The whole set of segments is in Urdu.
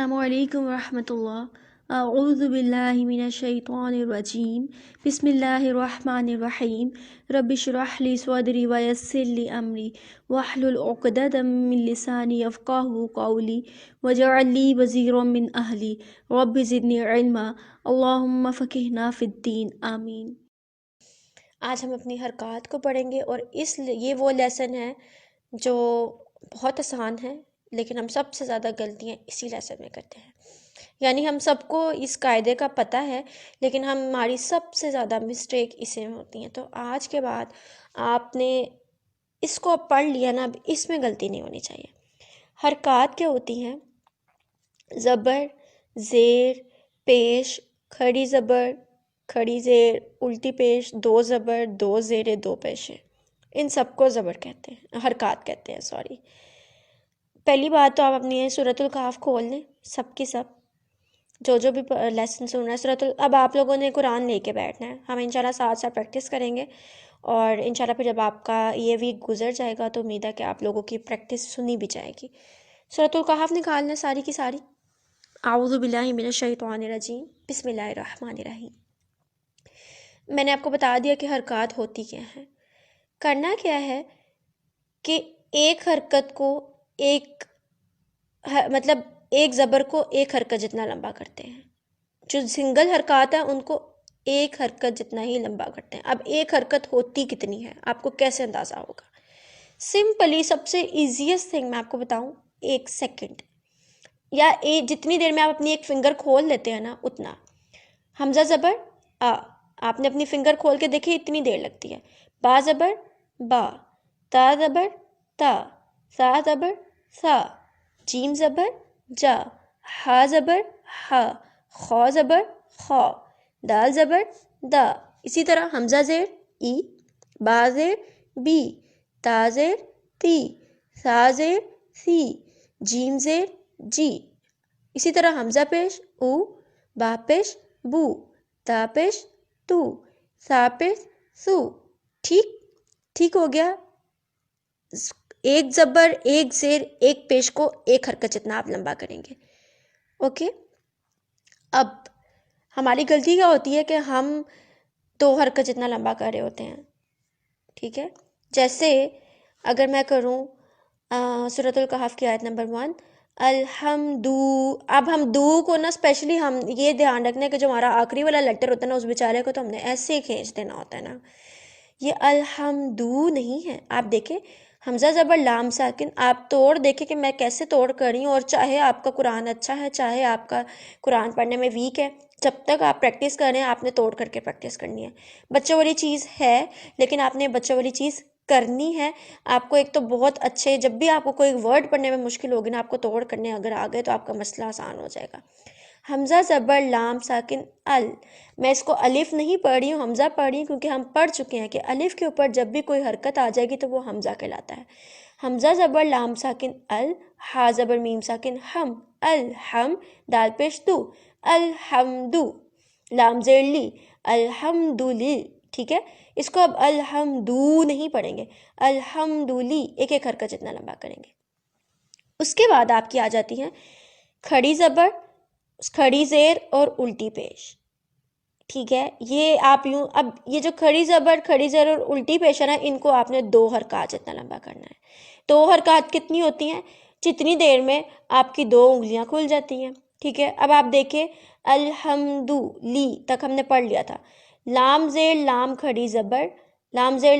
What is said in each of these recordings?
السلام علیکم ورحمۃ اللہ۔ اعوذ باللہ من الشیطان الرجیم، بسم اللہ الرحمن الرحیم۔ رب اشرح لی صدری ویسر لی امری واحلل عقدۃ من لسانی یفقہوا قولی واجعل لی وزیرا من اہلی رب زدنی علما اللہم فقہنا فی الدین، آمین۔ آج ہم اپنی حرکات کو پڑھیں گے اور یہ وہ لیسن ہے جو بہت آسان ہے، لیکن ہم سب سے زیادہ غلطیاں اسی لیسن میں کرتے ہیں۔ یعنی ہم سب کو اس قاعدے کا پتہ ہے، لیکن ہماری سب سے زیادہ مسٹیک اسے میں ہوتی ہیں۔ تو آج کے بعد آپ نے اس کو پڑھ لیا نا، اب اس میں غلطی نہیں ہونی چاہیے۔ حرکات کیا ہوتی ہیں؟ زبر، زیر، پیش، کھڑی زبر، کھڑی زیر، الٹی پیش، دو زبر، دو زیر، دو پیشیں، ان سب کو زبر کہتے ہیں، حرکات کہتے ہیں، سوری۔ پہلی بات تو آپ اپنی سورۃ الکہف کھول لیں، سب کی سب، جو بھی لیسن سن رہا ہے اب آپ لوگوں نے قرآن لے کے بیٹھنا ہے۔ ہم انشاءاللہ ساتھ ساتھ پریکٹس کریں گے، اور انشاءاللہ پھر جب آپ کا یہ ویک گزر جائے گا تو امید ہے کہ آپ لوگوں کی پریکٹس سنی بھی جائے گی۔ سورۃ الکہف نکالنا ساری کی ساری۔ اعوذ باللہ من الشیطان الرجیم، بسم اللہ الرحمن الرحیم۔ میں نے آپ کو بتا دیا کہ حرکات ہوتی کیا ہیں۔ کرنا کیا ہے کہ ایک حرکت کو مطلب ایک زبر کو ایک حرکت جتنا لمبا کرتے ہیں۔ جو سنگل حرکات ہیں ان کو ایک حرکت جتنا ہی لمبا کرتے ہیں۔ اب ایک حرکت ہوتی کتنی ہے آپ کو کیسے اندازہ ہوگا؟ سمپلی سب سے ایزیسٹ تھنگ میں آپ کو بتاؤں، 1 سیکنڈ، یا جتنی دیر میں آپ اپنی ایک فنگر کھول لیتے ہیں نا اتنا۔ حمزہ زبر آ، آپ نے اپنی فنگر کھول کے دیکھی اتنی دیر لگتی ہے۔ با زبر با، تا زبر تا، سا زبر سا، جیم زبر جا، ہا زبر ہا، خا زبر خا، دال زبر دا۔ اسی طرح حمزہ زیر ای، با زیر بی، تا زیر تی، سا زیر سی، جیم زیر جی۔ اسی طرح حمزہ پیش او، با پیش بو، تا پیش تو، سا پیش سو۔ ٹھیک ہو گیا؟ ایک زبر، ایک زیر، ایک پیش کو ایک حرکت جتنا آپ لمبا کریں گے۔ اوکے، اب ہماری غلطی کیا ہوتی ہے کہ ہم 2 حرکت جتنا لمبا کر رہے ہوتے ہیں۔ ٹھیک ہے، جیسے اگر میں کروں سورۃ الکہف کی آیت نمبر 1، الحمدو۔ اب ہم دو کو نا اسپیشلی ہم یہ دھیان رکھنا ہے کہ جو ہمارا آخری والا لیٹر ہوتا ہے نا اس بیچارے کو تو ہم نے ایسے ہی کھینچ دینا ہوتا ہے نا۔ یہ الحمدو نہیں ہے۔ آپ دیکھیں حمزہ زبر لام ساکن، آپ توڑ دیکھیں کہ میں کیسے توڑ کر رہی ہوں، اور چاہے آپ کا قرآن اچھا ہے، چاہے آپ کا قرآن پڑھنے میں ویک ہے، جب تک آپ پریکٹس کر رہے ہیں آپ نے توڑ کر کے پریکٹس کرنی ہے۔ بچوں والی چیز ہے، لیکن آپ نے بچوں والی چیز کرنی ہے۔ آپ کو ایک تو بہت اچھے، جب بھی آپ کو کوئی ورڈ پڑھنے میں مشکل ہوگی نا، آپ کو توڑ کرنے اگر آ گئے تو آپ کا مسئلہ آسان ہو جائے گا۔ حمزہ زبر لام ساکن ال، میں اس کو الف نہیں پڑھ رہی ہوں، حمزہ پڑھ رہی ہوں، کیونکہ ہم پڑھ چکے ہیں کہ الف کے اوپر جب بھی کوئی حرکت آ جائے گی تو وہ حمزہ کہلاتا ہے۔ حمزہ زبر لام ساکن ال، ہا زبر میم ساکن ہم، الحم، دال پیش دو، الحمدو، لام زیر لی، الحمدلی۔ ٹھیک ہے، اس کو اب الحمدو نہیں پڑھیں گے، الحمدلی، ایک ایک حرکت جتنا لمبا کریں گے۔ اس کے بعد آپ کی آ جاتی ہیں کھڑی زبر، کھڑی زیر اور الٹی پیش۔ ٹھیک ہے، یہ آپ یوں، اب یہ جو کھڑی زبر، کھڑی زیر اور الٹی پیش ہے نا، ان کو آپ نے 2 حرکات جتنا لمبا کرنا ہے۔ 2 حرکات کتنی ہوتی ہیں؟ جتنی دیر میں آپ کی 2 انگلیاں کھل جاتی ہیں۔ ٹھیک ہے، اب آپ دیکھیں الحمدو لی تک ہم نے پڑھ لیا تھا۔ لام زیر لام کھڑی زبر، لام زیر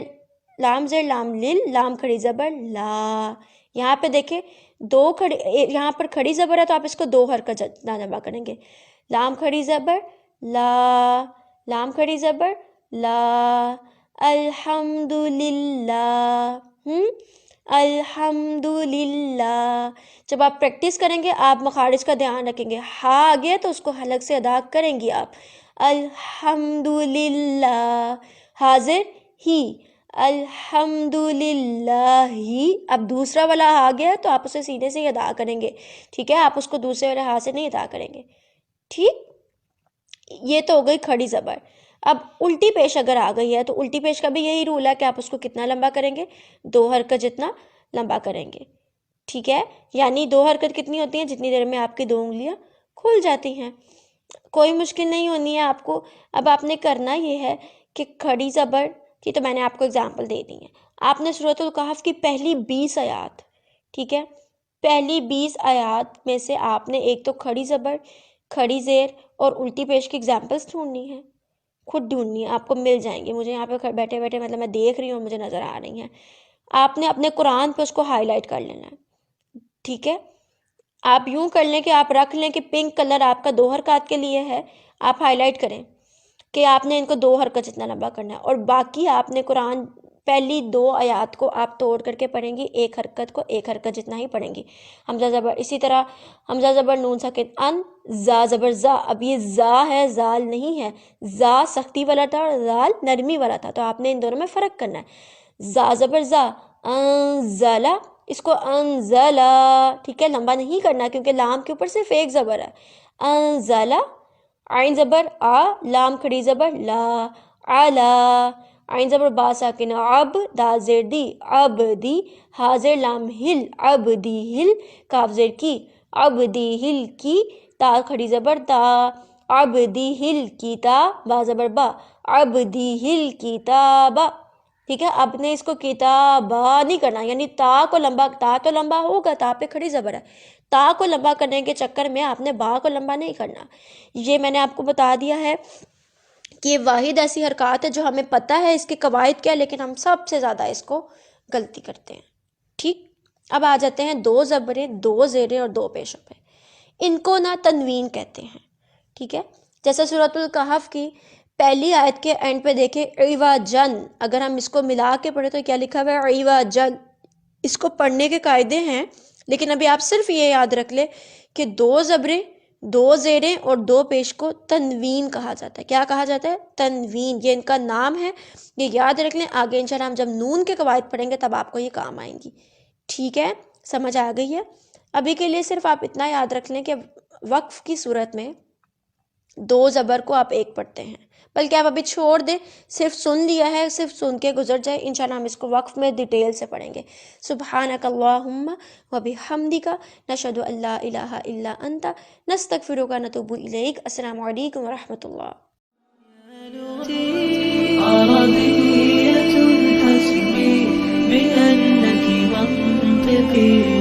لام لل، لام کھڑی زبر لا۔ یہاں پہ دیکھیں یہاں پر کھڑی زبر ہے تو آپ اس کو 2 حرکت جتنا لمبا کریں گے۔ لام کھڑی زبر لا، لام کھڑی زبر لا، الحمدللہ، الحمدللہ۔ جب آپ پریکٹس کریں گے آپ مخارج کا دھیان رکھیں گے، ہا آ گیا تو اس کو حلق سے ادا کریں گی آپ، الحمدللہ۔ حاضر ہی، الحمدللہ ہی۔ اب دوسرا والا آ گیا تو آپ اسے سیدھے سے ہی ادا کریں گے۔ ٹھیک ہے، آپ اس کو دوسرے والے ہاتھ سے نہیں ادا کریں گے۔ ٹھیک، یہ تو ہو گئی کھڑی زبر۔ اب الٹی پیش اگر آ گئی ہے تو الٹی پیش کا بھی یہی رول ہے کہ آپ اس کو کتنا لمبا کریں گے؟ 2 حرکت جتنا لمبا کریں گے۔ ٹھیک ہے، یعنی 2 حرکت کتنی ہوتی ہیں؟ جتنی دیر میں آپ کی 2 انگلیاں کھل جاتی ہیں، کوئی مشکل نہیں ہونی ہے آپ کو۔ اب آپ نے کرنا یہ ہے کہ کھڑی زبر کی تو میں نے آپ کو اگزامپل دے دی ہے، آپ نے سورۃ الکہف کی پہلی 20 آیات، ٹھیک ہے، پہلی 20 آیات میں سے آپ نے ایک تو کھڑی زبر، کھڑی زیر اور الٹی پیش کی اگزامپلس ڈھونڈنی ہے، خود ڈھونڈنی ہے، آپ کو مل جائیں گے، مجھے یہاں پہ بیٹھے بیٹھے مطلب میں دیکھ رہی ہوں، مجھے نظر آ رہی ہیں۔ آپ نے اپنے قرآن پہ اس کو ہائی لائٹ کر لینا ہے، ٹھیک ہے، آپ یوں کر لیں کہ آپ رکھ لیں کہ پنک کلر آپ کا 2 حرکات کے لیے ہے، آپ ہائی لائٹ کریں کہ آپ نے ان کو 2 حرکت جتنا لمبا کرنا ہے، اور باقی آپ نے قرآن پہلی 2 آیات کو آپ توڑ کر کے پڑھیں گی، ایک حرکت کو ایک حرکت جتنا ہی پڑھیں گی۔ حمزہ زبر، اسی طرح حمزہ زبر نون ساکن ان، زا زبر زا، اب یہ زا ہے زال نہیں ہے، زا سختی والا تھا اور زال نرمی والا تھا، تو آپ نے ان دونوں میں فرق کرنا ہے۔ زا زبر زا، انزلا، اس کو انزلا، ٹھیک ہے، لمبا نہیں کرنا کیونکہ لام کے اوپر صرف ایک زبر ہے، انزلا، عین زبر آ، لام کھڑی زبر لا، علا، عین زبر با ساکن اب، دال زیر دی، اب دی، حاضر لام ہل، اب دی ہل، کاف زیر کی، اب دی ہل کی، تا کھڑی زبر تا، اب دی ہل کی تا، با زبر با، اب دی ہل کی تابا، ٹھیک ہے۔ اب نے اس کو کتابا نہیں کرنا، یعنی تا کو لمبا، تا تو لمبا ہوگا، تا پہ کھڑی زبر ہے، تا کو لمبا کرنے کے چکر میں آپ نے با کو لمبا نہیں کرنا۔ یہ میں نے آپ کو بتا دیا ہے کہ یہ واحد ایسی حرکات ہے جو ہمیں پتہ ہے اس کے قواعد کیا، لیکن ہم سب سے زیادہ اس کو غلطی کرتے ہیں، ٹھیک۔ اب آ جاتے ہیں 2 زبریں، 2 زیریں اور 2 پیشوں پہ، ان کو نہ تنوین کہتے ہیں، ٹھیک ہے۔ جیسے سورۃ الکہف کی پہلی آیت کے اینڈ پہ دیکھیں عوجن، اگر ہم اس کو ملا کے پڑھیں تو کیا لکھا ہوا ہے؟ عوجن۔ اس کو پڑھنے کے قاعدے ہیں، لیکن ابھی آپ صرف یہ یاد رکھ لیں کہ 2 زبریں، 2 زیریں اور 2 پیش کو تنوین کہا جاتا ہے۔ کیا کہا جاتا ہے؟ تنوین، یہ ان کا نام ہے، یہ یاد رکھ لیں، آگے انشاءاللہ ہم جب نون کے قواعد پڑھیں گے تب آپ کو یہ کام آئیں گی، ٹھیک ہے، سمجھ آ گئی ہے؟ ابھی کے لیے صرف آپ اتنا یاد رکھ لیں کہ وقف کی صورت میں 2 زبر کو آپ ایک پڑھتے ہیں، بلکہ آپ ابھی چھوڑ دیں، صرف سن لیا ہے، صرف سن کے گزر جائے، انشاءاللہ ہم اس کو وقف میں ڈیٹیل سے پڑھیں گے۔ سبحانک اللہم و بحمدک، نشہد ان لا الہ الا انت، نستغفرک و نتوب الیک۔ السلام علیکم و رحمۃ اللہ۔ عربية حسبي بأنك منطقي